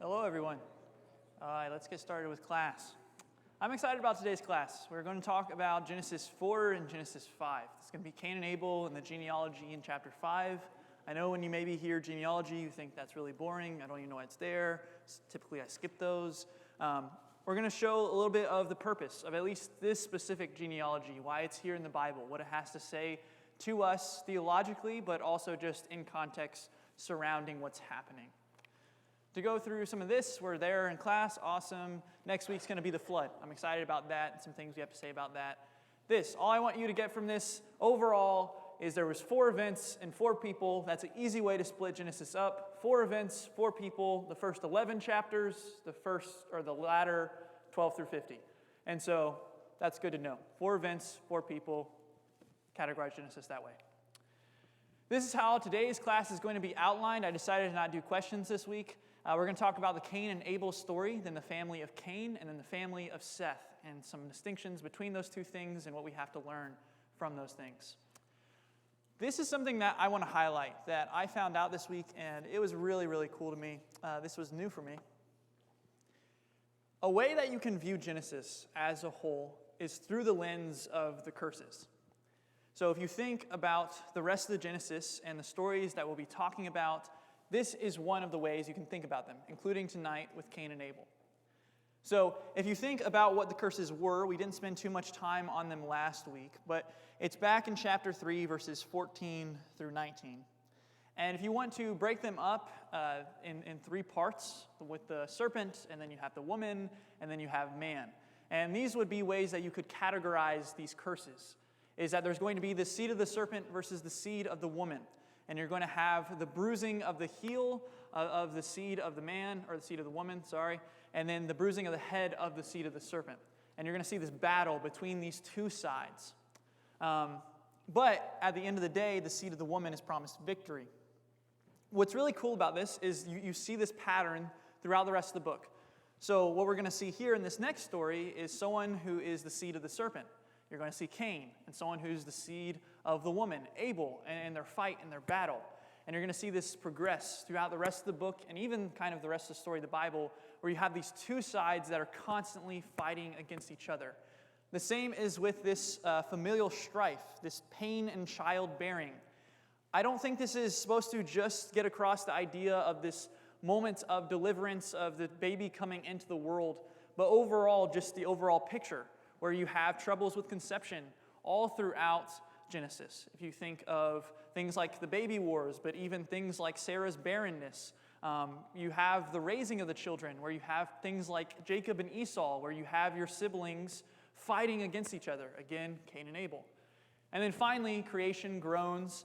Hello, everyone. All right, let's get started with class. I'm excited about today's class. We're going to talk about Genesis 4 and Genesis 5. It's going to be Cain and Abel and the genealogy in chapter 5. I know when you maybe hear genealogy, you think that's really boring. I don't even know why it's there. Typically, I skip those. We're going to show a little bit of the purpose of at least this specific genealogy, why it's here in the Bible, what it has to say to us theologically, but also just in context surrounding what's happening. To go through some of this, we're there in class, awesome. Next week's going to be the flood. I'm excited about that and some things we have to say about that. All I want you to get from this overall is there was 4 events and 4 people. That's an easy way to split Genesis up. 4 events, 4 people, the first 11 chapters, the latter 12 through 50. And so that's good to know. 4 events, 4 people, categorize Genesis that way. This is how today's class is going to be outlined. I decided to not do questions this week. We're going to talk about the Cain and Abel story, then the family of Cain, and then the family of Seth, and some distinctions between those two things and what we have to learn from those things. This is something that I want to highlight that I found out this week, and it was really, really cool to me. This was new for me. A way that you can view Genesis as a whole is through the lens of the curses. So if you think about the rest of the Genesis and the stories that we'll be talking about, this is one of the ways you can think about them, including tonight with Cain and Abel. So if you think about what the curses were, we didn't spend too much time on them last week, but it's back in chapter 3, verses 14 through 19. And if you want to break them up in 3 parts, with the serpent, and then you have the woman, and then you have man. And these would be ways that you could categorize these curses, is that there's going to be the seed of the serpent versus the seed of the woman. And you're going to have the bruising of the heel of the seed of the man, or the seed of the woman, and then the bruising of the head of the seed of the serpent. And you're going to see this battle between these 2 sides. But at the end of the day, the seed of the woman is promised victory. What's really cool about this is you see this pattern throughout the rest of the book. So what we're going to see here in this next story is someone who is the seed of the serpent. You're going to see Cain, and someone who's the seed of the woman, Abel, and their fight and their battle. And you're going to see this progress throughout the rest of the book, and even kind of the rest of the story of the Bible, where you have these 2 sides that are constantly fighting against each other. The same is with this familial strife, this pain and childbearing. I don't think this is supposed to just get across the idea of this moment of deliverance of the baby coming into the world, but overall, just the overall picture, where you have troubles with conception all throughout Genesis. If you think of things like the baby wars, but even things like Sarah's barrenness, you have the raising of the children, where you have things like Jacob and Esau, where you have your siblings fighting against each other. Again, Cain and Abel. And then finally, creation groans.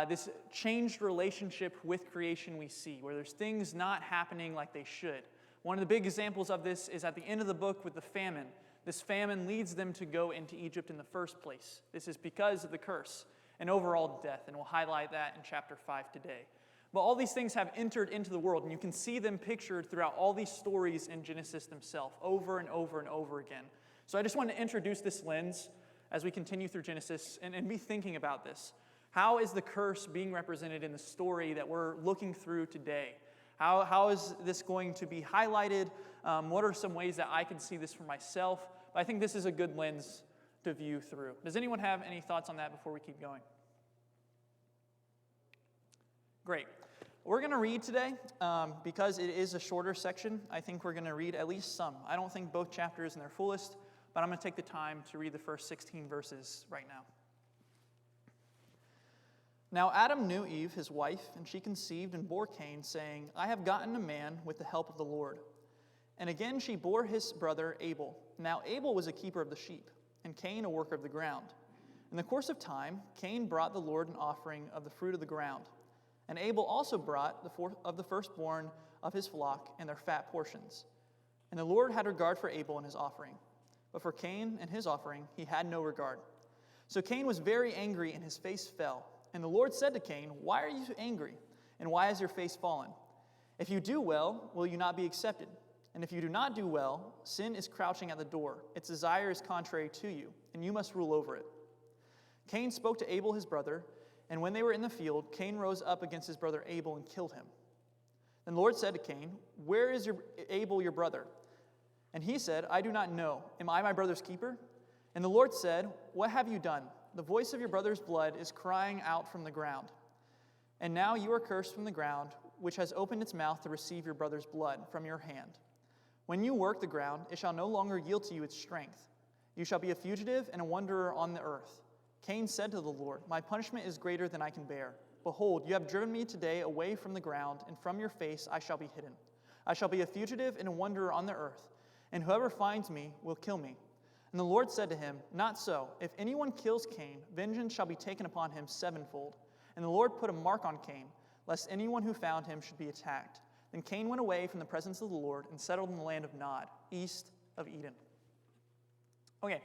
This changed relationship with creation we see, where there's things not happening like they should. One of the big examples of this is at the end of the book with the famine. This famine leads them to go into Egypt in the first place. This is because of the curse and overall death, and we'll highlight that in chapter 5 today. But all these things have entered into the world, and you can see them pictured throughout all these stories in Genesis themselves, over and over and over again. So I just want to introduce this lens as we continue through Genesis and be thinking about this. How is the curse being represented in the story that we're looking through today? How is this going to be highlighted? What are some ways that I can see this for myself? But I think this is a good lens to view through. Does anyone have any thoughts on that before we keep going? Great. We're going to read today because it is a shorter section. I think we're going to read at least some. I don't think both chapters in their fullest, but I'm going to take the time to read the first 16 verses right now. Now Adam knew Eve, his wife, and she conceived and bore Cain, saying, I have gotten a man with the help of the Lord. And again she bore his brother Abel. Now Abel was a keeper of the sheep, and Cain a worker of the ground. In the course of time, Cain brought the Lord an offering of the fruit of the ground. And Abel also brought of the firstborn of his flock and their fat portions. And the Lord had regard for Abel and his offering. But for Cain and his offering he had no regard. So Cain was very angry, and his face fell. And the Lord said to Cain, Why are you angry? And why has your face fallen? If you do well, will you not be accepted? And if you do not do well, sin is crouching at the door. Its desire is contrary to you, and you must rule over it. Cain spoke to Abel his brother, and when they were in the field, Cain rose up against his brother Abel and killed him. And the Lord said to Cain, "Where is Abel your brother?" And he said, "I do not know. Am I my brother's keeper?" And the Lord said, "What have you done? The voice of your brother's blood is crying out from the ground. And now you are cursed from the ground, which has opened its mouth to receive your brother's blood from your hand. When you work the ground, it shall no longer yield to you its strength. You shall be a fugitive and a wanderer on the earth." Cain said to the Lord, "My punishment is greater than I can bear. Behold, you have driven me today away from the ground, and from your face I shall be hidden. I shall be a fugitive and a wanderer on the earth, and whoever finds me will kill me." And the Lord said to him, "Not so. If anyone kills Cain, vengeance shall be taken upon him sevenfold." And the Lord put a mark on Cain, lest anyone who found him should be attacked. Then Cain went away from the presence of the Lord and settled in the land of Nod, east of Eden. Okay,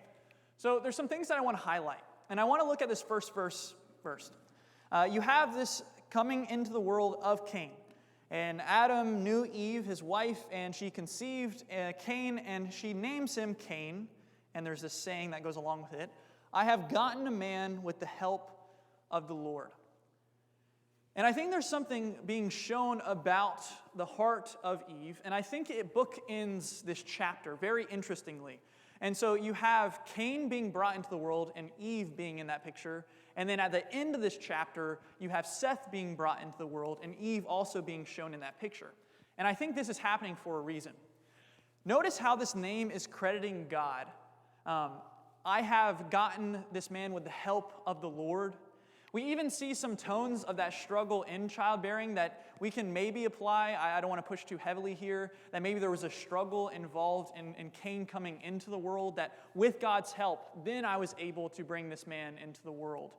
so there's some things that I want to highlight. And I want to look at this first verse first. You have this coming into the world of Cain. And Adam knew Eve, his wife, and she conceived Cain, and she names him Cain. And there's this saying that goes along with it: "I have gotten a man with the help of the Lord." And I think there's something being shown about the heart of Eve, and I think it bookends this chapter very interestingly. And so you have Cain being brought into the world and Eve being in that picture. And then at the end of this chapter, you have Seth being brought into the world and Eve also being shown in that picture. And I think this is happening for a reason. Notice how this name is crediting God. I have gotten this man with the help of the Lord. We even see some tones of that struggle in childbearing that we can maybe apply. I don't want to push too heavily here. That maybe there was a struggle involved in Cain coming into the world, that with God's help, then I was able to bring this man into the world.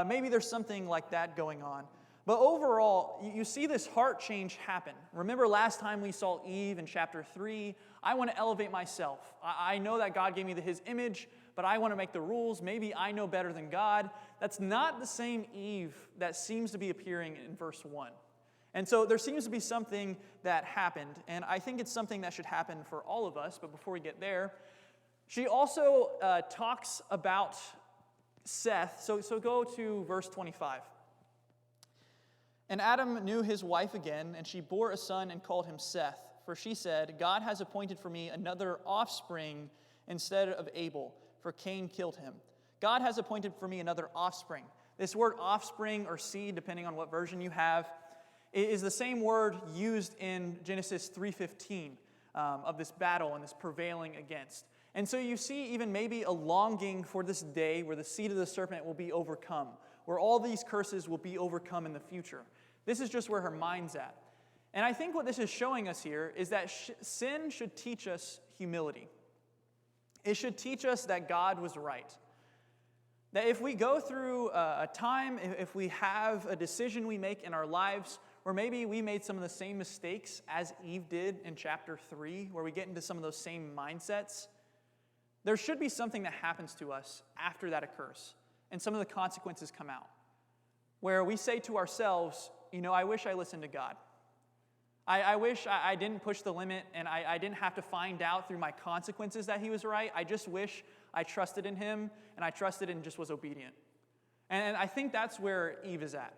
Maybe there's something like that going on. But overall, you see this heart change happen. Remember last time we saw Eve in chapter 3? I want to elevate myself. I know that God gave me his image, but I want to make the rules. Maybe I know better than God. That's not the same Eve that seems to be appearing in verse 1. And so there seems to be something that happened, and I think it's something that should happen for all of us. But before we get there, she also talks about Seth. So go to verse 25. "And Adam knew his wife again, and she bore a son and called him Seth. For she said, 'God has appointed for me another offspring instead of Abel, for Cain killed him.' God has appointed for me another offspring." This word offspring or seed, depending on what version you have, is the same word used in Genesis 3:15 of this battle and this prevailing against. And so you see even maybe a longing for this day where the seed of the serpent will be overcome, where all these curses will be overcome in the future. This is just where her mind's at. And I think what this is showing us here is that sin should teach us humility. It should teach us that God was right. That if we go through a time, if we have a decision we make in our lives, where maybe we made some of the same mistakes as Eve did in chapter 3, where we get into some of those same mindsets, there should be something that happens to us after that occurs, and some of the consequences come out, where we say to ourselves, I wish I listened to God. I wish I didn't push the limit, and I didn't have to find out through my consequences that he was right. I just wish I trusted in him, and I trusted and just was obedient. And I think that's where Eve is at.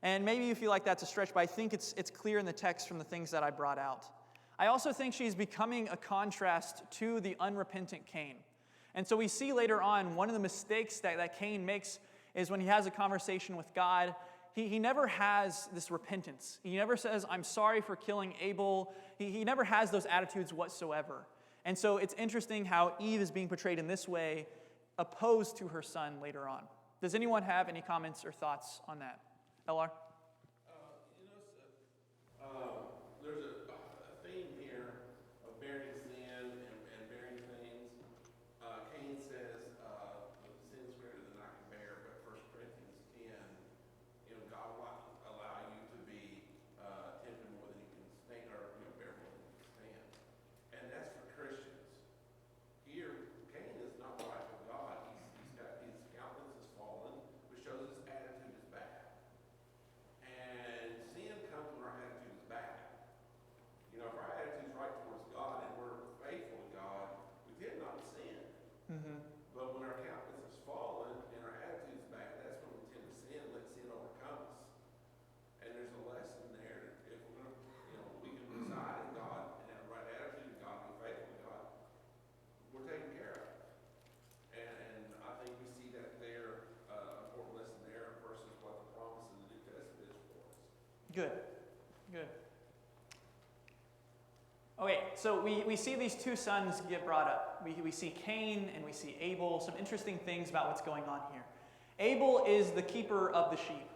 And maybe you feel like that's a stretch, but I think it's clear in the text from the things that I brought out. I also think she's becoming a contrast to the unrepentant Cain. And so we see later on, one of the mistakes that Cain makes is when he has a conversation with God, he never has this repentance. He never says, "I'm sorry for killing Abel." He never has those attitudes whatsoever. And so it's interesting how Eve is being portrayed in this way, opposed to her son later on. Does anyone have any comments or thoughts on that? LR? There's a theme here of bearing sin and bearing things. Cain says, "The sin's greater than I can bear," but 1 Corinthians 10, God will not allow you to be tempted more than you can stand, or bear more than you can stand. And that's for Christians. Here, Cain is not right with God. His countenance is fallen, which shows his attitude is bad. Good. Okay, so we see these two sons get brought up. We see Cain and we see Abel. Some interesting things about what's going on here. Abel is the keeper of the sheep.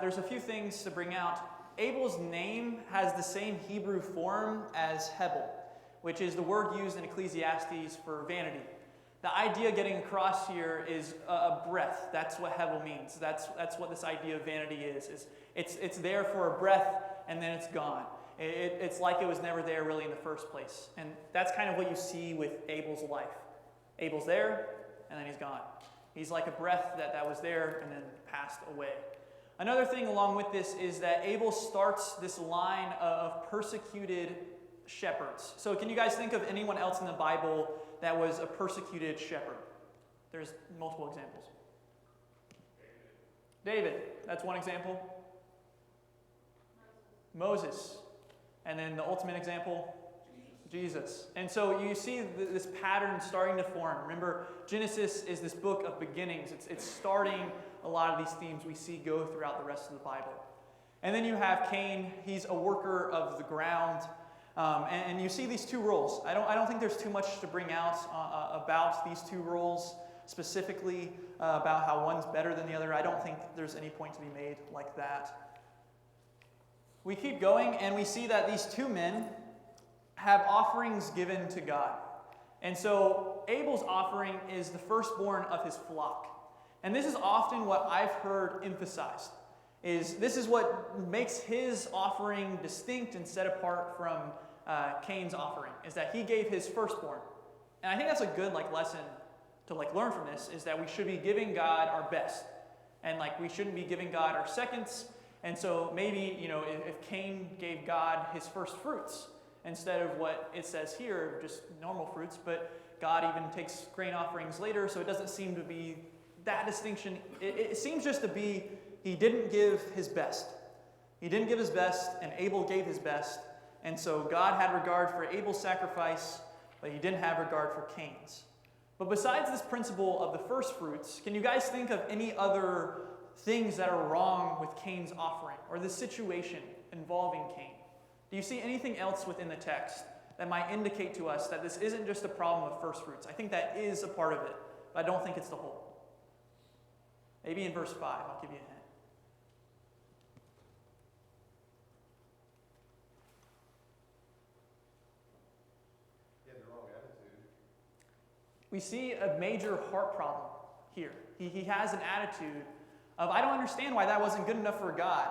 There's a few things to bring out. Abel's name has the same Hebrew form as Hebel, which is the word used in Ecclesiastes for vanity. The idea getting across here is a breath. That's what Hebel means. That's what this idea of vanity is it's there for a breath and then it's gone. It's like it was never there really in the first place. And that's kind of what you see with Abel's life. Abel's there and then he's gone. He's like a breath that was there and then passed away. Another thing along with this is that Abel starts this line of persecuted shepherds. So can you guys think of anyone else in the Bible that was a persecuted shepherd? There's multiple examples. David, that's one example. Moses. And then the ultimate example, Jesus. And so you see this pattern starting to form. Remember, Genesis is this book of beginnings. It's starting a lot of these themes we see go throughout the rest of the Bible. And then you have Cain. He's a worker of the ground. And you see these two roles. I don't think there's too much to bring out about these two roles, specifically about how one's better than the other. I don't think there's any point to be made like that. We keep going, and we see that these two men have offerings given to God. And so Abel's offering is the firstborn of his flock. And this is often what I've heard emphasized. This is what makes his offering distinct and set apart from Cain's offering, is that he gave his firstborn. And I think that's a good lesson to learn from this, is that we should be giving God our best. And we shouldn't be giving God our seconds. And so maybe, if Cain gave God his first fruits instead of what it says here, just normal fruits, but God even takes grain offerings later, so it doesn't seem to be that distinction. It seems just to be he didn't give his best. He didn't give his best, and Abel gave his best. And so God had regard for Abel's sacrifice, but he didn't have regard for Cain's. But besides this principle of the first fruits, can you guys think of any other things that are wrong with Cain's offering or the situation involving Cain? Do you see anything else within the text that might indicate to us that this isn't just a problem of first fruits? I think that is a part of it, but I don't think it's the whole. Maybe in verse 5, I'll give you a hint. We see a major heart problem here. He has an attitude of, I don't understand why that wasn't good enough for God.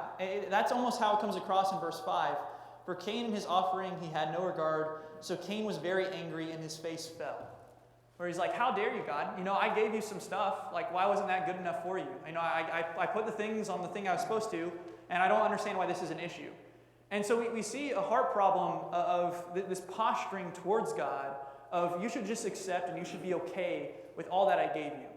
That's almost how it comes across in verse 5. For Cain and his offering he had no regard, so Cain was very angry and his face fell. Where he's like, how dare you, God? I gave you some stuff. Why wasn't that good enough for you? I put the things on the thing I was supposed to, and I don't understand why this is an issue. And so we see a heart problem of this posturing towards God of you should just accept and you should be okay with all that I gave you.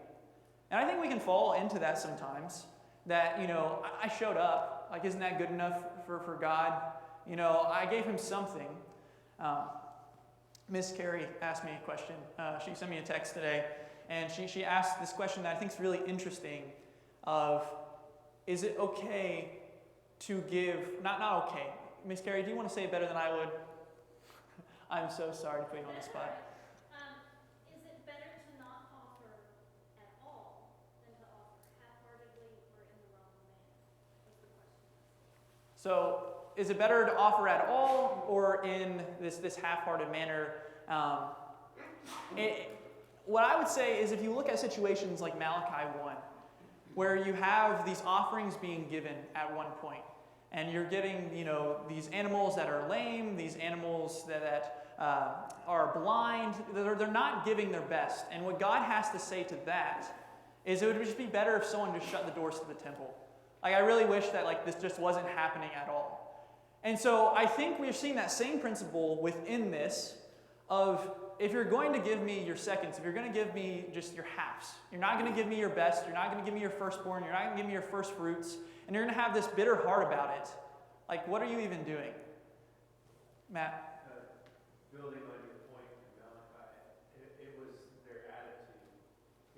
And I think we can fall into that sometimes, that, I showed up, isn't that good enough for God? I gave him something. Miss Carrie asked me a question. She sent me a text today, and she asked this question that I think is really interesting of, is it okay to give, not okay. Miss Carrie, do you want to say it better than I would? I'm so sorry to put you on the spot. Is it better to not offer at all than to offer half-heartedly or in the wrong manner? That's the question. So, is it better to offer at all or in this half-hearted manner? What I would say is if you look at situations like Malachi 1, where you have these offerings being given at one point, and you're getting, these animals that are lame, these animals that are blind, they're not giving their best. And what God has to say to that is it would just be better if someone just shut the doors to the temple. I really wish that this just wasn't happening at all. And so I think we're seeing that same principle within this of, if you're going to give me your seconds, if you're going to give me just your halves, you're not going to give me your best, you're not going to give me your firstborn, you're not going to give me your first fruits, and you're going to have this bitter heart about it, what are you even doing? Matt? Building on your point in Malachi, it was their attitude.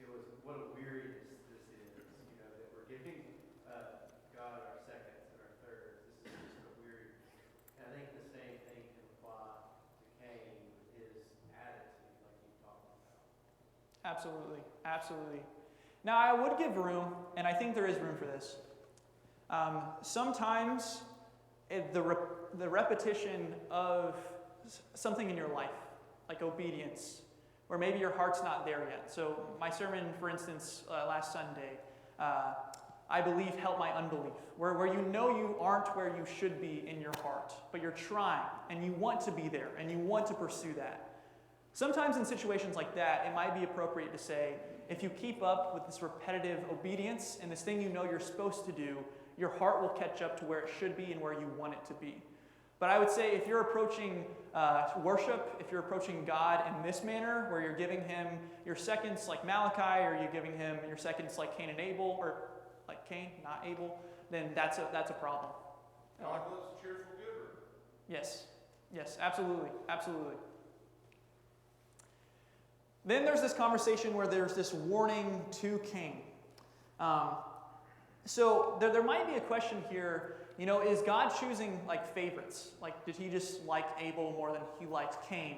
It was, what a weariness this is, that we're giving God our seconds and our thirds. This is just a weary Absolutely, absolutely. Now, I would give room, and I think there is room for this. Sometimes the repetition of something in your life, like obedience, or maybe your heart's not there yet. So my sermon, for instance, last Sunday, I believe, help my unbelief, where you know you aren't where you should be in your heart, but you're trying, and you want to be there, and you want to pursue that. Sometimes in situations like that, it might be appropriate to say, if you keep up with this repetitive obedience and this thing you know you're supposed to do, your heart will catch up to where it should be and where you want it to be. But I would say if you're approaching worship, if you're approaching God in this manner, where you're giving him your seconds like Malachi, or you're giving him your seconds like Cain and Abel, or like Cain, not Abel, then that's a problem. God loves a cheerful giver. Yes, absolutely, absolutely. Then there's this conversation where there's this warning to Cain. So there might be a question here, is God choosing like favorites? Like, did he just like Abel more than he liked Cain?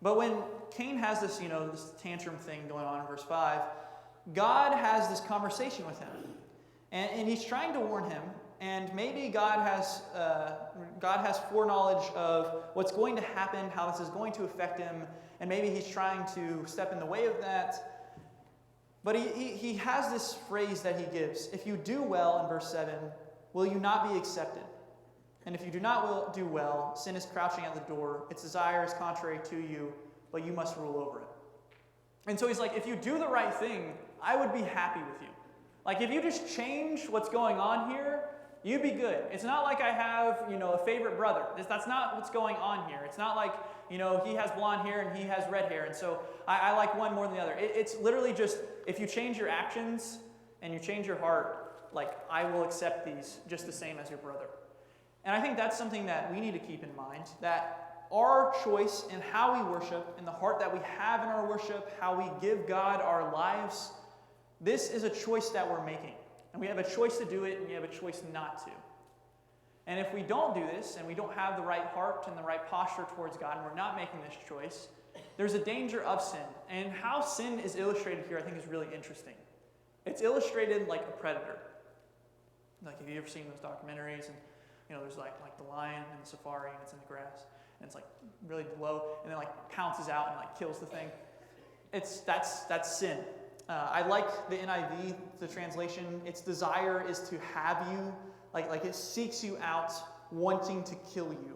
But when Cain has this, this tantrum thing going on in verse 5, God has this conversation with him. And he's trying to warn him, and maybe God has foreknowledge of what's going to happen, how this is going to affect him, and maybe he's trying to step in the way of that. But he has this phrase that he gives, if you do well, in verse 7, will you not be accepted? And if you do not do well, sin is crouching at the door, its desire is contrary to you, but you must rule over it. And so he's like, if you do the right thing, I would be happy with you. Like, if you just change what's going on here, you'd be good. It's not like I have, a favorite brother. That's not what's going on here. It's not like, he has blonde hair and he has red hair, and so I like one more than the other. It's literally just, if you change your actions and you change your heart, like, I will accept these just the same as your brother. And I think that's something that we need to keep in mind, that our choice in how we worship, and the heart that we have in our worship, how we give God our lives, this is a choice that we're making. And we have a choice to do it, and we have a choice not to. And if we don't do this, and we don't have the right heart and the right posture towards God, and we're not making this choice, there's a danger of sin. And how sin is illustrated here, I think, is really interesting. It's illustrated like a predator. Like, have you ever seen those documentaries? And, there's like the lion in the safari, and it's in the grass, and it's like really low, and then like pounces out and like kills the thing. That's sin. I like the NIV, the translation. Its desire is to have you, like it seeks you out, wanting to kill you.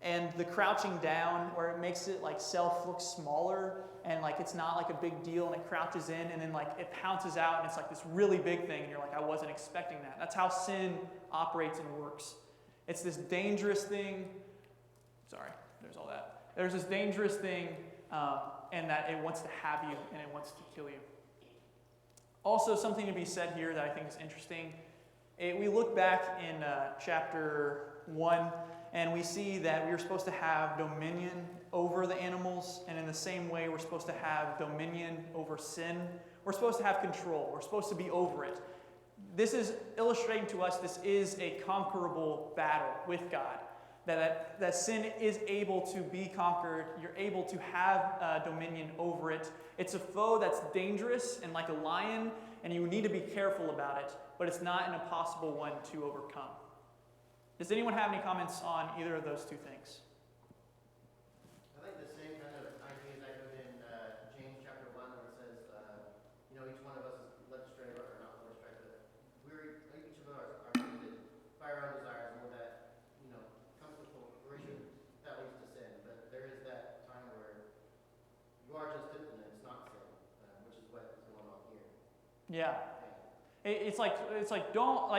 And the crouching down, where it makes it like self look smaller, and like it's not like a big deal, and it crouches in, and then like it pounces out, and it's like this really big thing, and you're like, I wasn't expecting that. That's how sin operates and works. It's this dangerous thing. Sorry, there's all that. There's this dangerous thing, and that it wants to have you, and it wants to kill you. Also, something to be said here that I think is interesting. We look back in chapter 1, and we see that we are supposed to have dominion over the animals, and in the same way, we're supposed to have dominion over sin. We're supposed to have control. We're supposed to be over it. This is illustrating to us this is a conquerable battle with God. That sin is able to be conquered. You're able to have dominion over it. It's a foe that's dangerous and like a lion, and you need to be careful about it, but it's not an impossible one to overcome. Does anyone have any comments on either of those two things? I think the same kind of idea is echoed in James chapter 1, where it says, each one of us is led astray, or not led astray, but each of us are tempted by our own desires, and when that, comes to fruition, that leads to sin. But there is that time where you are just tempted and it's not sin, which is what is going on here. Yeah. It's like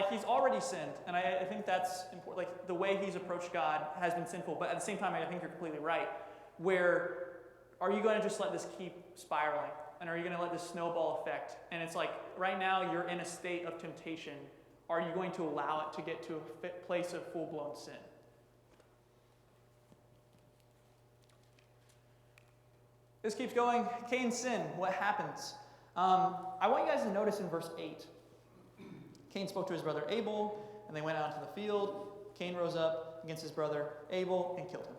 he's already sinned, and I think that's important. Like, the way he's approached God has been sinful, but at the same time, I think you're completely right. Where are you going to just let this keep spiraling, and are you going to let this snowball effect? And it's like, right now you're in a state of temptation. Are you going to allow it to get to a place of full-blown sin? This keeps going. Cain's sin. What happens? I want you guys to notice in verse 8. Cain spoke to his brother Abel, and they went out into the field. Cain rose up against his brother Abel and killed him.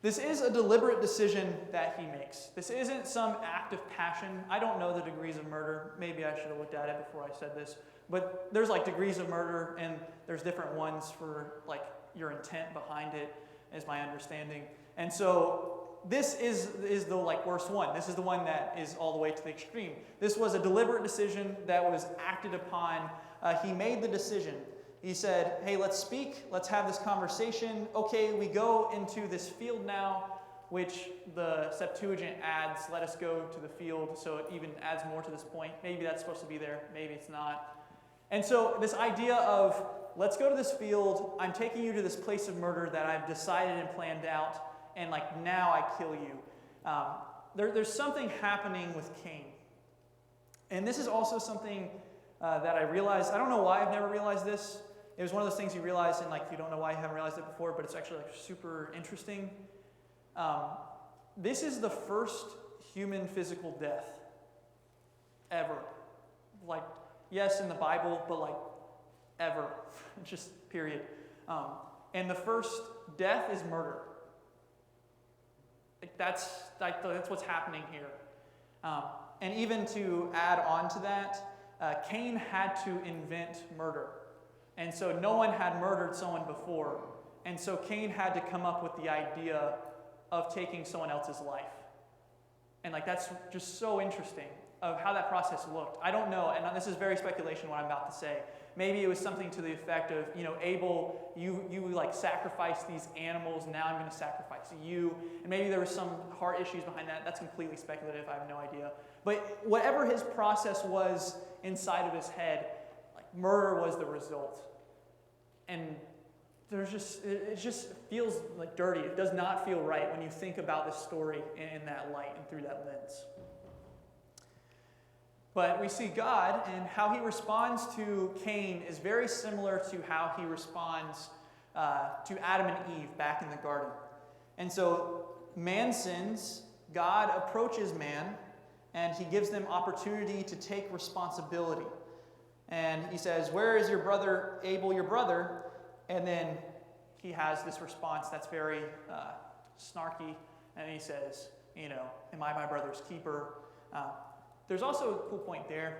This is a deliberate decision that he makes. This isn't some act of passion. I don't know the degrees of murder. Maybe I should have looked at it before I said this. But there's like degrees of murder, and there's different ones for like your intent behind it, is my understanding. And so this is the like worst one. This is the one that is all the way to the extreme. This was a deliberate decision that was acted upon. He made the decision. He said, hey, let's speak. Let's have this conversation. Okay, we go into this field now, which the Septuagint adds, let us go to the field. So it even adds more to this point. Maybe that's supposed to be there. Maybe it's not. And so this idea of, let's go to this field. I'm taking you to this place of murder that I've decided and planned out. And like, now I kill you. There's something happening with Cain. And this is also something that I realized. I don't know why I've never realized this. It was one of those things you realize, and like you don't know why you haven't realized it before, but it's actually like super interesting. This is the first human physical death ever. Like, yes, in the Bible, but like ever, just period. And the first death is murder. That's what's happening here. And even to add on to that, Cain had to invent murder. And so no one had murdered someone before. And so Cain had to come up with the idea of taking someone else's life. And like that's just so interesting of how that process looked. I don't know, and this is very speculation what I'm about to say. Maybe it was something to the effect of, Abel, you like sacrifice these animals, now I'm going to sacrifice you. And maybe there was some heart issues behind that. That's completely speculative, I have no idea. But whatever his process was inside of his head, like murder was the result. And it just feels like dirty. It does not feel right when you think about this story in that light and through that lens. But we see God, and how he responds to Cain is very similar to how he responds to Adam and Eve back in the garden. And so man sins, God approaches man, and he gives them opportunity to take responsibility. And he says, where is your brother Abel, your brother? And then he has this response that's very snarky, and he says, am I my brother's keeper? There's also a cool point there.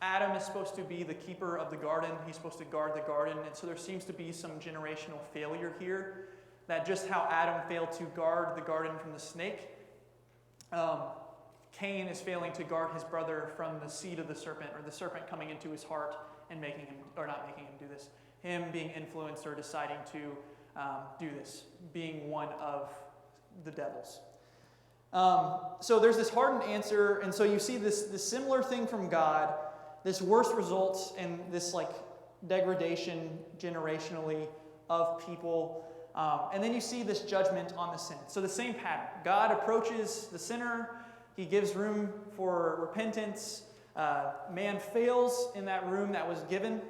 Adam is supposed to be the keeper of the garden. He's supposed to guard the garden. And so there seems to be some generational failure here. That just how Adam failed to guard the garden from the snake, Cain is failing to guard his brother from the seed of the serpent, or the serpent coming into his heart and making him, or not making him do this, him being influenced or deciding to do this, being one of the devils. So there's this hardened answer, and so you see this similar thing from God, this worst results in this like degradation generationally of people, and then you see this judgment on the sin. So the same pattern. God approaches the sinner, he gives room for repentance, man fails in that room that was given,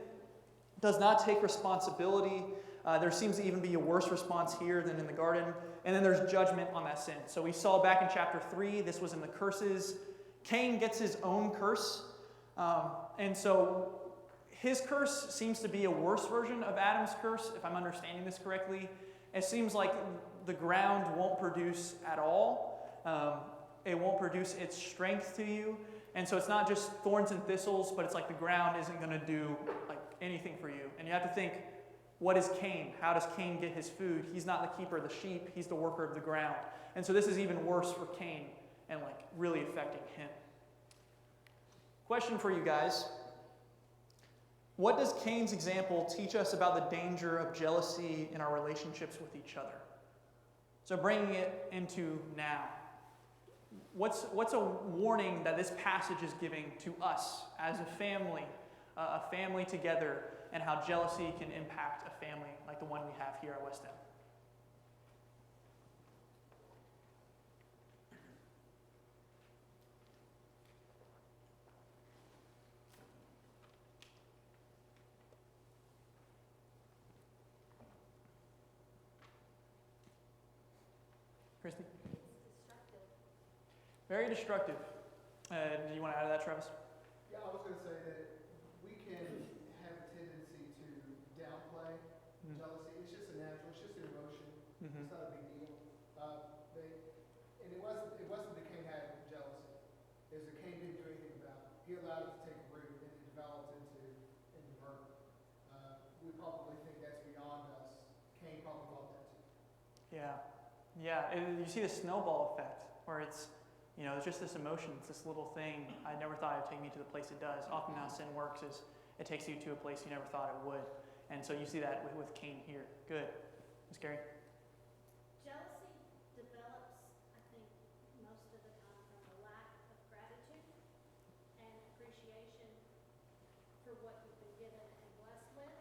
does not take responsibility. There seems to even be a worse response here than in the garden. And then there's judgment on that sin. So we saw back in chapter 3, this was in the curses. Cain gets his own curse. And so his curse seems to be a worse version of Adam's curse, if I'm understanding this correctly. It seems like the ground won't produce at all. It won't produce its strength to you. And so it's not just thorns and thistles, but it's like the ground isn't going to do like anything for you. And you have to think, what is Cain? How does Cain get his food? He's not the keeper of the sheep. He's the worker of the ground. And so this is even worse for Cain and like really affecting him. Question for you guys. What does Cain's example teach us about the danger of jealousy in our relationships with each other? So bringing it into now. What's a warning that this passage is giving to us as a family together, and how jealousy can impact a family like the one we have here at West End? Christy? It's destructive. Very destructive. Do you want to add to that, Travis? Yeah, I was going to say that we can have a tendency to downplay jealousy. It's just a natural, it's just an emotion. Mm-hmm. It's not a big deal. it wasn't that Cain had jealousy. It was that Cain didn't do anything about it. He allowed it to take root and it developed into murder. We probably think that's beyond us. Cain probably thought that too. Yeah. Yeah. You see the snowball effect where it's just this emotion, it's this little thing. I never thought it would take me to the place it does. Often how sin works is it takes you to a place you never thought it would. And so you see that with Cain here. Good. Ms. Carey? Jealousy develops, I think, most of the time from a lack of gratitude and appreciation for what you've been given and blessed with.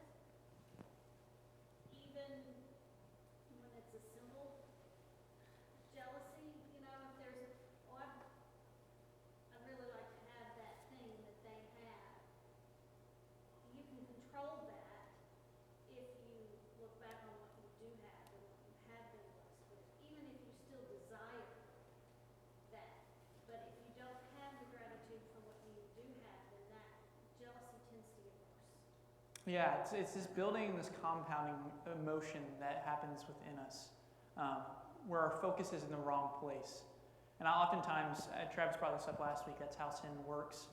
Even when it's a simple jealousy, if there's I'd really like to have that thing that they have. You can control that if you look back on what you do have and what you have been blessed with, even if you still desire that. But if you don't have the gratitude for what you do have, then that jealousy tends to get worse. Yeah, it's this building, this compounding emotion that happens within us, where our focus is in the wrong place. And oftentimes, Travis brought this up last week, that's how sin works,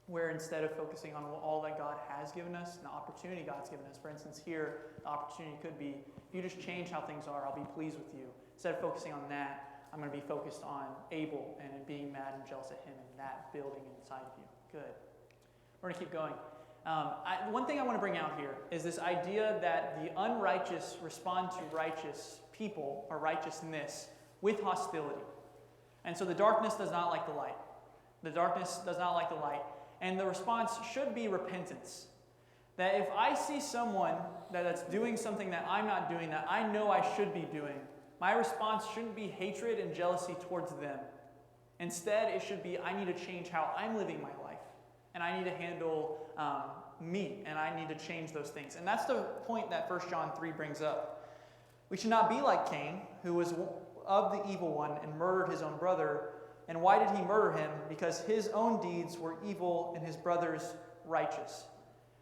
where instead of focusing on all that God has given us, and the opportunity God's given us, for instance here, the opportunity could be, if you just change how things are, I'll be pleased with you. Instead of focusing on that, I'm going to be focused on Abel and being mad and jealous at him and that building inside of you. Good. We're going to keep going. One thing I want to bring out here is this idea that the unrighteous respond to righteous people or righteousness with hostility. And so the darkness does not like the light. The darkness does not like the light. And the response should be repentance. That if I see someone that's doing something that I'm not doing, that I know I should be doing, my response shouldn't be hatred and jealousy towards them. Instead, it should be, I need to change how I'm living my life. And I need to handle me. And I need to change those things. And that's the point that 1 John 3 brings up. We should not be like Cain, who was of the evil one and murdered his own brother. And why did he murder him? Because his own deeds were evil and his brother's righteous.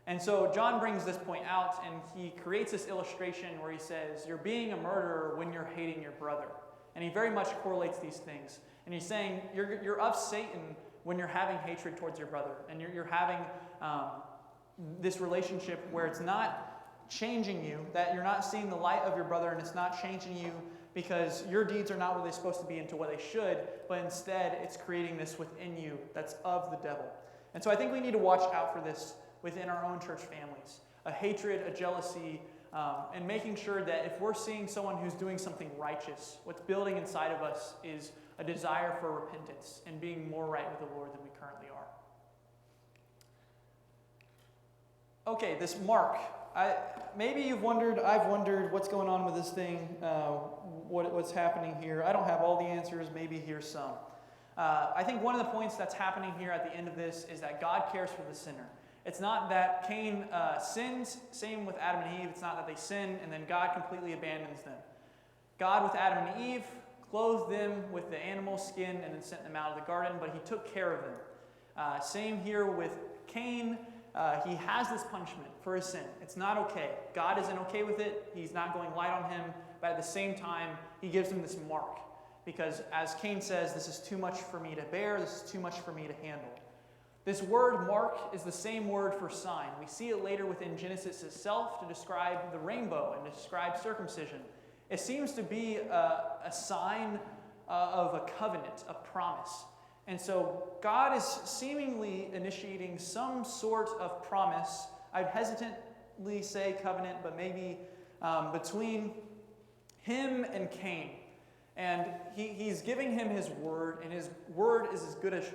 And so John brings this point out, and he creates this illustration where he says, you're being a murderer when you're hating your brother. And he very much correlates these things. And he's saying you're of Satan when you're having hatred towards your brother. And you're having this relationship where it's not changing you, that you're not seeing the light of your brother, and it's not changing you because your deeds are not where they're supposed to be into what they should, but instead it's creating this within you that's of the devil. And so I think we need to watch out for this within our own church families. A hatred, a jealousy, and making sure that if we're seeing someone who's doing something righteous, what's building inside of us is a desire for repentance and being more right with the Lord than we currently are. Okay, this mark. Maybe you've wondered, I've wondered what's going on with this thing, what's happening here. I don't have all the answers, maybe here's some. I think one of the points that's happening here at the end of this is that God cares for the sinner. It's not that Cain sins, same with Adam and Eve. It's not that they sin and then God completely abandons them. God with Adam and Eve clothed them with the animal skin and then sent them out of the garden, but he took care of them. Same here with Cain. He has this punishment for his sin. It's not okay. God isn't okay with it. He's not going light on him. But at the same time, he gives him this mark. Because as Cain says, this is too much for me to bear. This is too much for me to handle. This word mark is the same word for sign. We see it later within Genesis itself to describe the rainbow and to describe circumcision. It seems to be a sign of a covenant, a promise. And so God is seemingly initiating some sort of promise. I'd hesitantly say covenant, but maybe between him and Cain. And he's giving him his word, and his word is as good as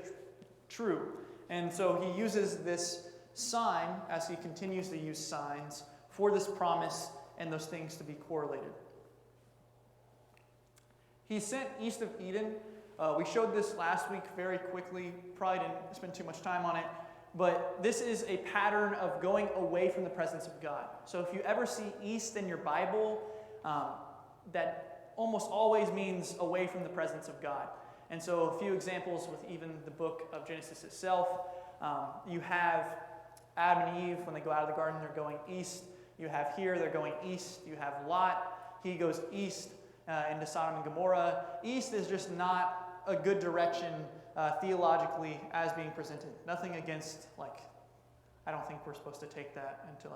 true. And so he uses this sign, as he continues to use signs, for this promise and those things to be correlated. He's sent east of Eden. We showed this last week very quickly. Probably didn't spend too much time on it. But this is a pattern of going away from the presence of God. So if you ever see east in your Bible, that almost always means away from the presence of God. And so a few examples with even the book of Genesis itself. You have Adam and Eve, when they go out of the garden, they're going east. You have here, they're going east. You have Lot, he goes east. into Sodom and Gomorrah. East is just not a good direction theologically as being presented. Nothing against, I don't think we're supposed to take that into,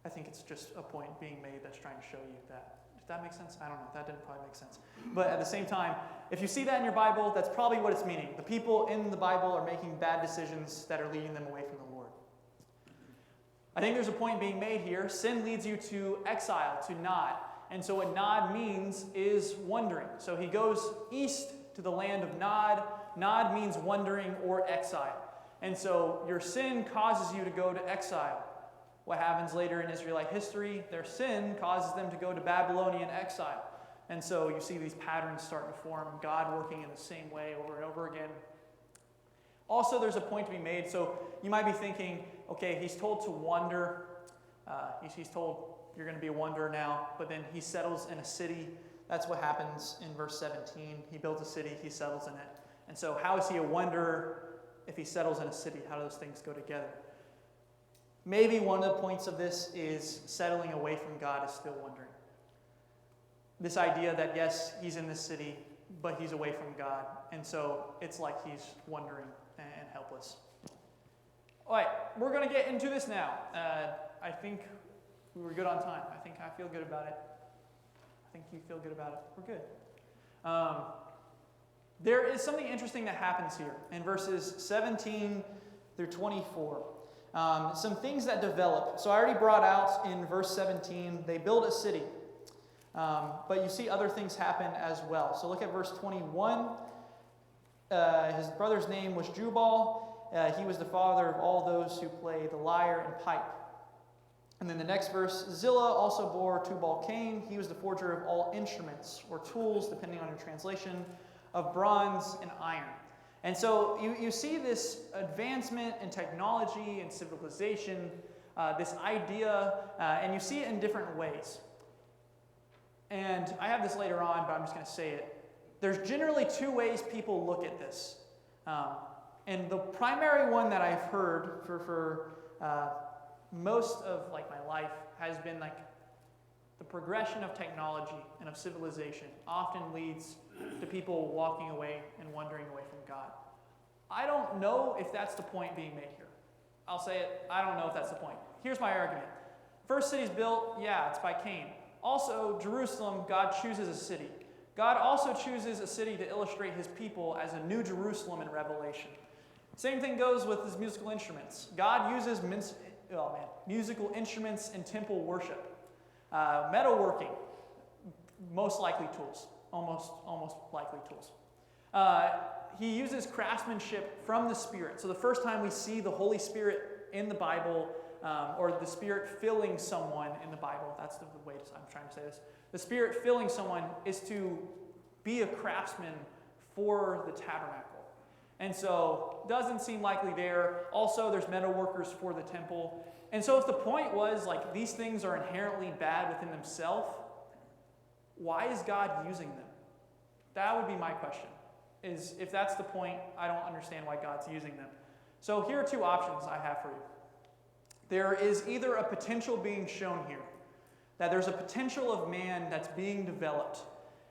I think it's just a point being made that's trying to show you that. Does that make sense? I don't know. That didn't probably make sense. But at the same time, if you see that in your Bible, that's probably what it's meaning. The people in the Bible are making bad decisions that are leading them away from the Lord. I think there's a point being made here. Sin leads you to exile, to Nod. And so what Nod means is wandering. So he goes east to the land of Nod. Nod means wandering or exile. And so your sin causes you to go to exile. What happens later in Israelite history, their sin causes them to go to Babylonian exile. And so you see these patterns start to form, God working in the same way over and over again. Also, there's a point to be made. So you might be thinking, okay, he's told to wander. He's told you're going to be a wanderer now, but then he settles in a city. That's what happens in verse 17. He builds a city, he settles in it. And so how is he a wanderer if he settles in a city? How do those things go together? Maybe one of the points of this is settling away from God is still wandering. This idea that, yes, he's in this city, but he's away from God. And so it's like he's wandering and helpless. All right, we're going to get into this now. I think we were good on time. I feel good about it. I think you feel good about it. We're good. There is something interesting that happens here in verses 17 through 24. Some things that develop. So I already brought out in verse 17, they build a city. But you see other things happen as well. So look at verse 21. His brother's name was Jubal. He was the father of all those who play the lyre and pipe. And then the next verse, Zillah also bore Tubal-Cain. He was the forger of all instruments or tools, depending on your translation, of bronze and iron. And so you see this advancement in technology and civilization, this idea, and you see it in different ways. And I have this later on, but I'm just going to say it. There's generally two ways people look at this. And the primary one that I've heard for most of my life has been the progression of technology and of civilization often leads to people walking away and wandering away from God. I don't know if that's the point being made here. I'll say it, I don't know if that's the point. Here's my argument. First city's built, yeah, it's by Cain. Also, Jerusalem, God chooses a city. God also chooses a city to illustrate his people as a new Jerusalem in Revelation. Same thing goes with his musical instruments. God uses musical instruments in temple worship. Metalworking, most likely tools. Almost likely tools. He uses craftsmanship from the Spirit. So the first time we see the Holy Spirit in the Bible, or the Spirit filling someone in the Bible, that's the way I'm trying to say this. The Spirit filling someone is to be a craftsman for the tabernacle. And so doesn't seem likely there. Also, there's metal workers for the temple. And so if the point was these things are inherently bad within themselves, why is God using them? That would be my question. Is if that's the point, I don't understand why God's using them. So here are two options I have for you. There is either a potential being shown here, that there's a potential of man that's being developed,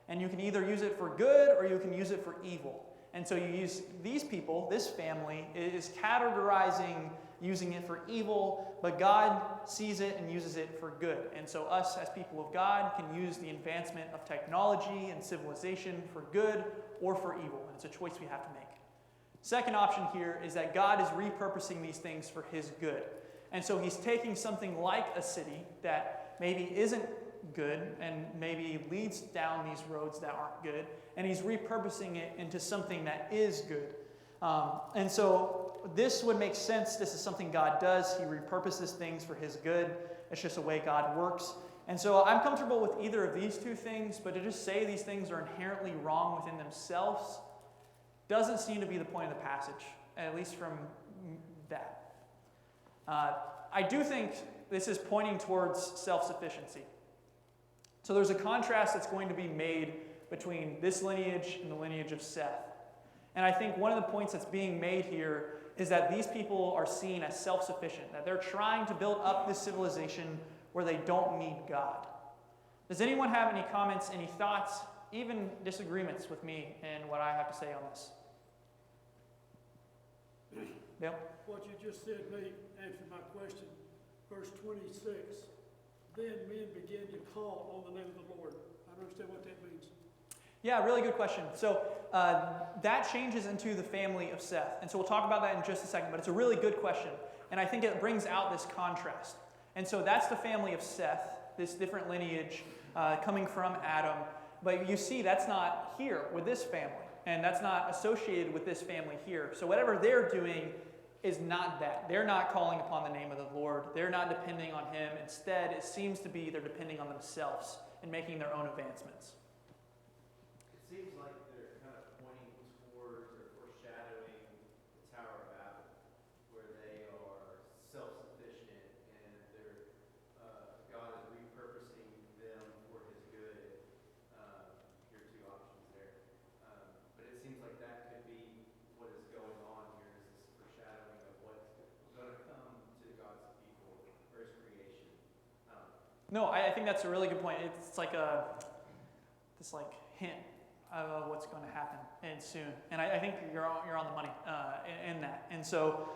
and you can either use it for good or you can use it for evil. And so you use these people, this family, is categorizing using it for evil, but God sees it and uses it for good. And so us as people of God can use the advancement of technology and civilization for good or for evil. And it's a choice we have to make. Second option here is that God is repurposing these things for his good. And so he's taking something like a city that maybe isn't good and maybe leads down these roads that aren't good, and he's repurposing it into something that is good. And so this would make sense. This is something God does. He repurposes things for his good. It's just a way God works. And so I'm comfortable with either of these two things, but to just say these things are inherently wrong within themselves doesn't seem to be the point of the passage, at least from that. I do think this is pointing towards self-sufficiency. So there's a contrast that's going to be made between this lineage and the lineage of Seth. And I think one of the points that's being made here is that these people are seen as self-sufficient, that they're trying to build up this civilization where they don't need God. Does anyone have any comments, any thoughts, even disagreements with me and what I have to say on this? Dale? What you just said may answer my question. Verse 26, then men began to call on the name of the Lord. I don't understand what that means. Yeah, really good question. So that changes into the family of Seth. And so we'll talk about that in just a second, but it's a really good question. And I think it brings out this contrast. And so that's the family of Seth, this different lineage coming from Adam. But you see, that's not here with this family. And that's not associated with this family here. So whatever they're doing is not that. They're not calling upon the name of the Lord. They're not depending on him. Instead, it seems to be they're depending on themselves and making their own advancements. It seems like they're kind of pointing towards or foreshadowing the Tower of Babel, where they are self-sufficient and they're God is repurposing them for His good. Here are two options there, but it seems like that could be what is going on here. Is this foreshadowing of what's going to come to God's people or His creation? No, I think that's a really good point. It's like this hint of what's going to happen and soon. And I think you're on the money in that. And so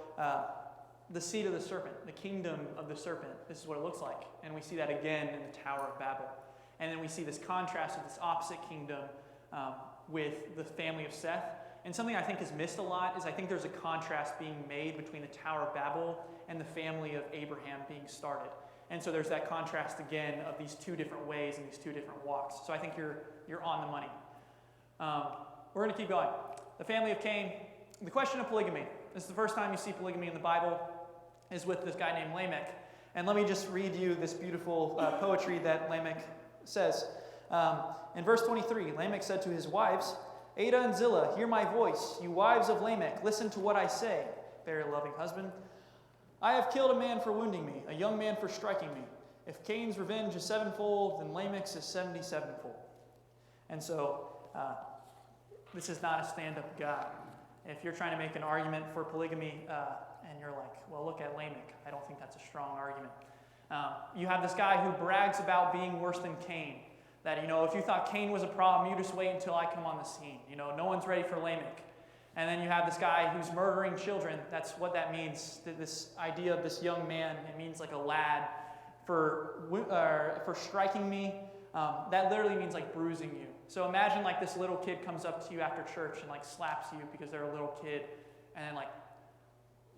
the seed of the serpent, the kingdom of the serpent, this is what it looks like. And we see that again in the Tower of Babel. And then we see this contrast of this opposite kingdom with the family of Seth. And something I think is missed a lot is I think there's a contrast being made between the Tower of Babel and the family of Abraham being started. And so there's that contrast again of these two different ways and these two different walks. So I think you're on the money. We're going to keep going. The family of Cain, the question of polygamy. This is the first time you see polygamy in the Bible, is with this guy named Lamech. And let me just read you this beautiful poetry that Lamech says. In verse 23, Lamech said to his wives, Ada and Zillah, hear my voice. You wives of Lamech, listen to what I say. Very loving husband. I have killed a man for wounding me, a young man for striking me. If Cain's revenge is sevenfold, then Lamech's is 77-fold. And so, this is not a stand-up God. If you're trying to make an argument for polygamy, and you're like, well, look at Lamech, I don't think that's a strong argument. You have this guy who brags about being worse than Cain. That, if you thought Cain was a problem, you just wait until I come on the scene. No one's ready for Lamech. And then you have this guy who's murdering children. That's what that means. This idea of this young man, it means like a lad. For striking me, that literally means like bruising you. So imagine like this little kid comes up to you after church and like slaps you because they're a little kid. And then like,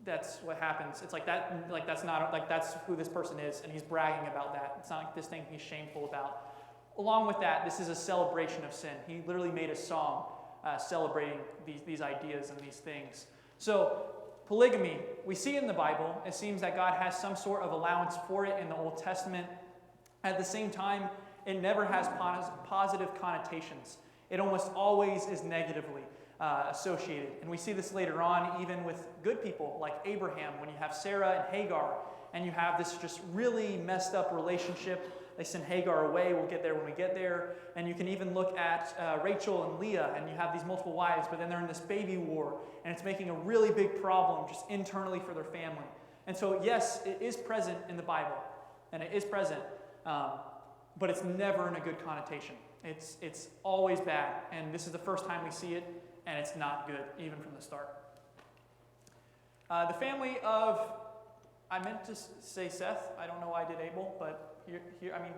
that's what happens. It's like that, like that's not, like that's who this person is. And he's bragging about that. It's not like this thing he's shameful about. Along with that, this is a celebration of sin. He literally made a song celebrating these ideas and these things. So polygamy, we see in the Bible, it seems that God has some sort of allowance for it in the Old Testament. At the same time, it never has positive connotations. It almost always is negatively associated. And we see this later on even with good people like Abraham, when you have Sarah and Hagar, and you have this just really messed up relationship. They send Hagar away. We'll get there when we get there. And you can even look at Rachel and Leah, and you have these multiple wives, but then they're in this baby war, and it's making a really big problem just internally for their family. And so, yes, it is present in the Bible, and it is present, but it's never in a good connotation. It's always bad, and this is the first time we see it, and it's not good, even from the start. The family of, I meant to say Seth. I don't know why I did Abel, but here, I mean,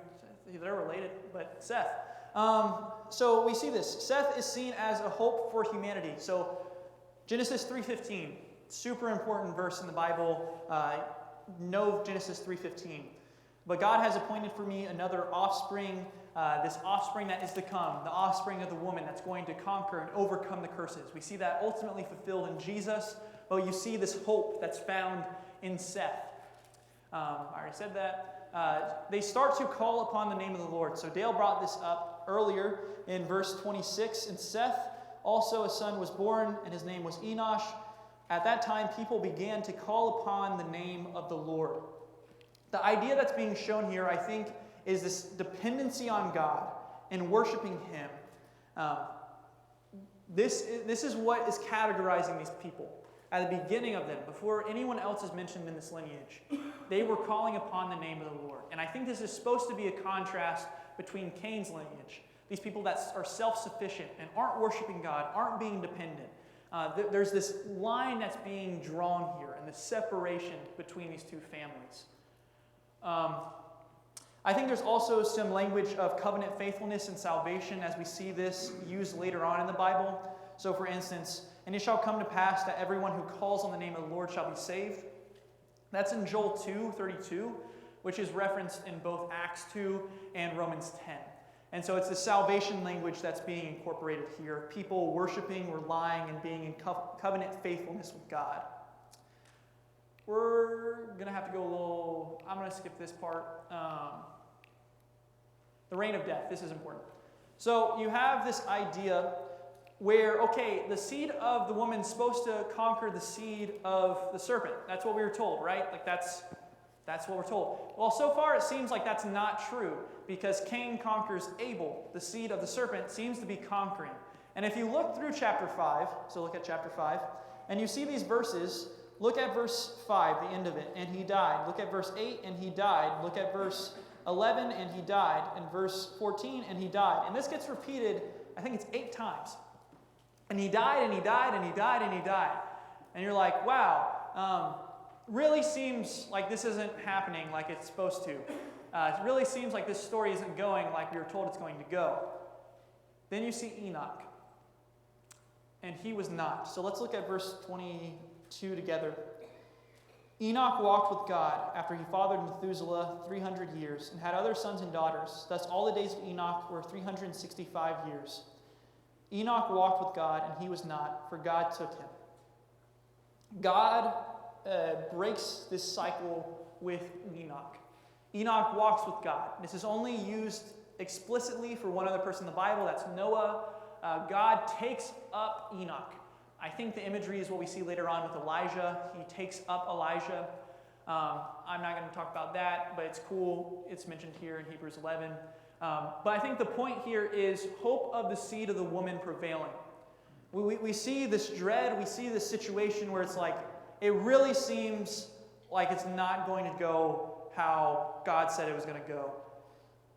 they're related, but Seth. So we see this. Seth is seen as a hope for humanity. So Genesis 3:15, super important verse in the Bible. Know Genesis 3:15. But God has appointed for me another offspring, this offspring that is to come, the offspring of the woman that's going to conquer and overcome the curses. We see that ultimately fulfilled in Jesus, but you see this hope that's found in Seth. I already said that. They start to call upon the name of the Lord. So Dale brought this up earlier in verse 26. And Seth, also a son was born, and his name was Enosh. At that time, people began to call upon the name of the Lord. The idea that's being shown here, I think, is this dependency on God and worshiping Him. This is what is categorizing these people. At the beginning of them, before anyone else is mentioned in this lineage, they were calling upon the name of the Lord. And I think this is supposed to be a contrast between Cain's lineage, these people that are self-sufficient and aren't worshiping God, aren't being dependent. There's this line that's being drawn here and the separation between these two families. I think there's also some language of covenant faithfulness and salvation as we see this used later on in the Bible. So for instance, and it shall come to pass that everyone who calls on the name of the Lord shall be saved. That's in Joel 2:32, which is referenced in both Acts 2 and Romans 10. And so it's the salvation language that's being incorporated here. People worshiping, relying, and being in covenant faithfulness with God. We're going to have to go a little, I'm going to skip this part. The reign of death, this is important. So you have this idea where, okay, the seed of the woman's supposed to conquer the seed of the serpent. That's what we were told, right? Like that's what we're told. Well, so far it seems like that's not true because Cain conquers Abel. The seed of the serpent seems to be conquering. And if you look through chapter 5, so look at chapter 5, and you see these verses, look at verse 5, the end of it, and he died. Look at verse 8, and he died. Look at verse 11, and he died. And verse 14, and he died. And this gets repeated, I think it's 8 times. And he died, and he died, and he died, and he died. And you're like, wow, really seems like this isn't happening like it's supposed to. It really seems like this story isn't going like we were told it's going to go. Then you see Enoch. And he was not. So let's look at verse 22 together. Enoch walked with God after he fathered Methuselah 300 years and had other sons and daughters. Thus all the days of Enoch were 365 years. Enoch walked with God, and he was not, for God took him. God breaks this cycle with Enoch. Enoch walks with God. This is only used explicitly for one other person in the Bible. That's Noah. God takes up Enoch. I think the imagery is what we see later on with Elijah. He takes up Elijah. I'm not going to talk about that, but it's cool. It's mentioned here in Hebrews 11. But I think the point here is hope of the seed of the woman prevailing. We see this dread. We see this situation where it's like, it really seems like it's not going to go how God said it was going to go.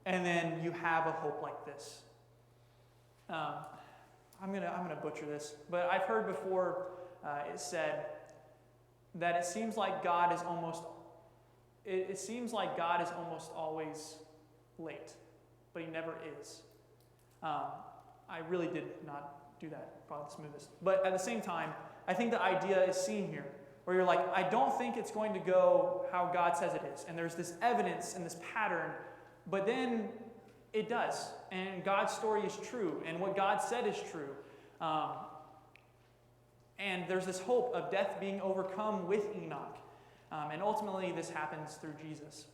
And then you have a hope like this. I'm gonna butcher this, but I've heard before it said that it seems like God is almost always late, but he never is. I really did not do that, probably the smoothest. But at the same time, I think the idea is seen here, where you're like, I don't think it's going to go how God says it is. And there's this evidence and this pattern, but then it does. And God's story is true, and what God said is true. And there's this hope of death being overcome with Enoch. And ultimately, this happens through Jesus.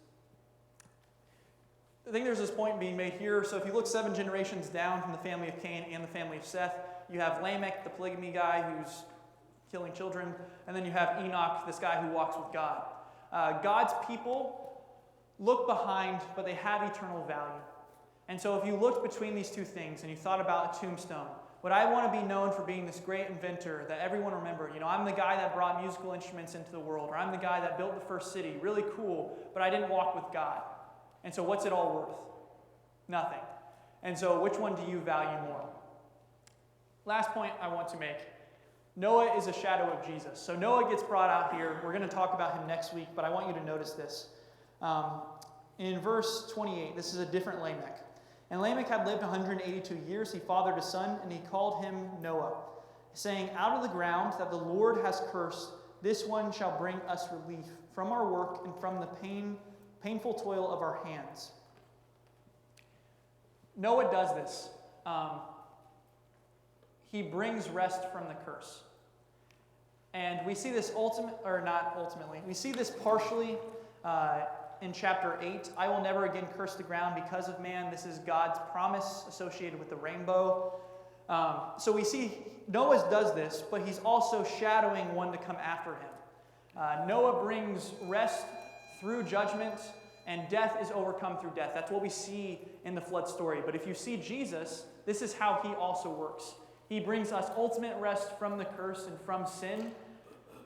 I think there's this point being made here. So if you look 7 generations down from the family of Cain and the family of Seth, you have Lamech, the polygamy guy who's killing children, and then you have Enoch, this guy who walks with God. God's people look behind, but they have eternal value. And so if you looked between these two things and you thought about a tombstone, would I want to be known for being this great inventor that everyone remember? You know, I'm the guy that brought musical instruments into the world, or I'm the guy that built the first city. Really cool, but I didn't walk with God. And so what's it all worth? Nothing. And so which one do you value more? Last point I want to make. Noah is a shadow of Jesus. So Noah gets brought out here. We're going to talk about him next week, but I want you to notice this. In verse 28, this is a different Lamech. And Lamech had lived 182 years. He fathered a son, and he called him Noah, saying, out of the ground that the Lord has cursed, this one shall bring us relief from our work and from the painful toil of our hands. Noah does this. He brings rest from the curse. And we see this we see this partially in chapter 8. I will never again curse the ground because of man. This is God's promise associated with the rainbow. So we see Noah does this, but he's also shadowing one to come after him. Noah brings rest through judgment, and death is overcome through death. That's what we see in the flood story. But if you see Jesus, this is how he also works. He brings us ultimate rest from the curse and from sin.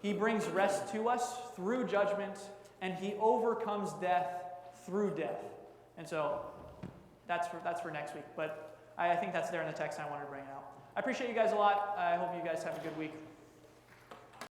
He brings rest to us through judgment, and he overcomes death through death. And so that's for next week. But I think that's there in the text, and I wanted to bring it out. I appreciate you guys a lot. I hope you guys have a good week.